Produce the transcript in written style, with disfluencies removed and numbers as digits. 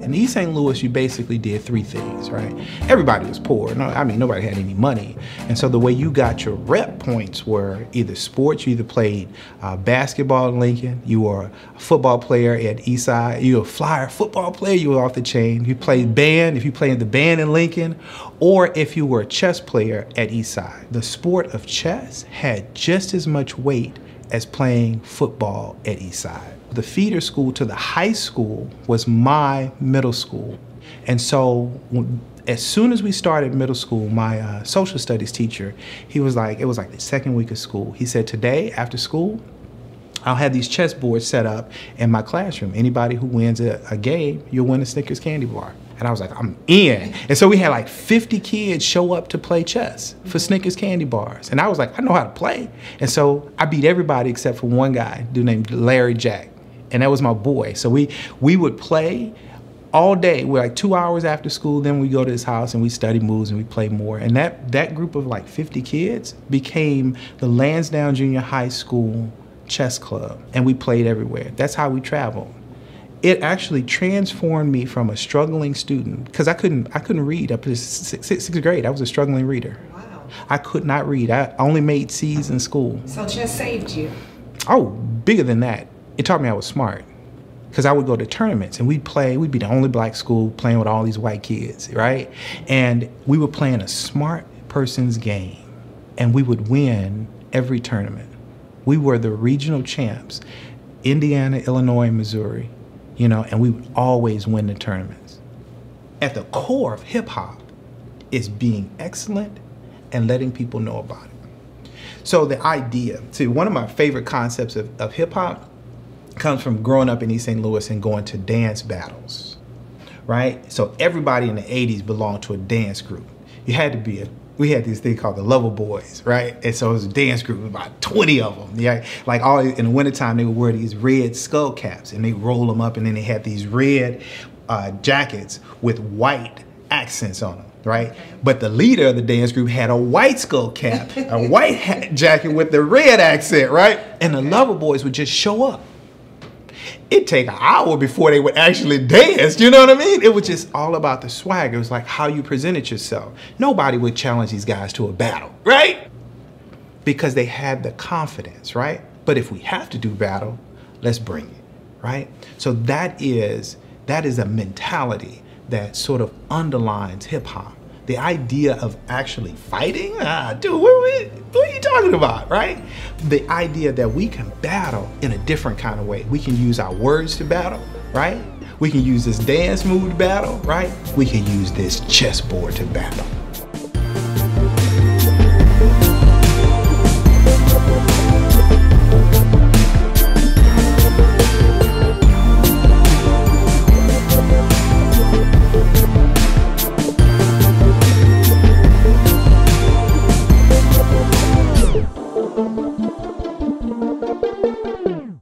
In East St. Louis, you basically did three things, right? Everybody was poor. No, I mean, nobody had any money. And so the way you got your rep points were either sports, you either played basketball in Lincoln, you were a football player at Eastside, you were a flyer football player, you were off the chain. You played band, if you played in the band in Lincoln, or if you were a chess player at Eastside. The sport of chess had just as much weight as playing football at Eastside. The feeder school to the high school was my middle school. And so as soon as we started middle school, my social studies teacher, he was like, it was like the second week of school. He said, today after school, I'll have these chess boards set up in my classroom. Anybody who wins a game, you'll win a Snickers candy bar. And I was like, I'm in. And so we had like 50 kids show up to play chess for Snickers candy bars. And I was like, I know how to play. And so I beat everybody except for one guy, dude named Larry Jack. And that was my boy. So we would play all day. We're like 2 hours after school, then we go to his house and we study moves and we play more. And that group of like 50 kids became the Lansdowne Junior High School chess club. And we played everywhere. That's how we traveled. It actually transformed me from a struggling student, because I couldn't read up to sixth grade. I was a struggling reader. Wow. I could not read. I only made C's in school. So chess saved you? Oh, bigger than that. It taught me I was smart, because I would go to tournaments and we'd be the only black school playing with all these white kids, right? And we were playing a smart person's game and we would win every tournament. We were the regional champs, Indiana, Illinois, Missouri. You know, and we would always win the tournaments. At the core of hip hop is being excellent and letting people know about it. So the idea, see, one of my favorite concepts of hip hop comes from growing up in East St. Louis and going to dance battles, right? So everybody in the 80s belonged to a dance group. You had to be we had this thing called the Lover Boys, right? And so it was a dance group, about 20 of them. Yeah, like all in the wintertime, they would wear these red skull caps and they roll them up, and then they had these red jackets with white accents on them, right? But the leader of the dance group had a white skull cap, a white jacket with the red accent, right? And the Lover Boys would just show up. It'd take an hour before they would actually dance, you know what I mean? It was just all about the swag. It was like how you presented yourself. Nobody would challenge these guys to a battle, right? Because they had the confidence, right? But if we have to do battle, let's bring it, right? So that is a mentality that sort of underlines hip hop. The idea of actually fighting, dude, what are you talking about, right? The idea that we can battle in a different kind of way. We can use our words to battle, right? We can use this dance move to battle, right? We can use this chessboard to battle.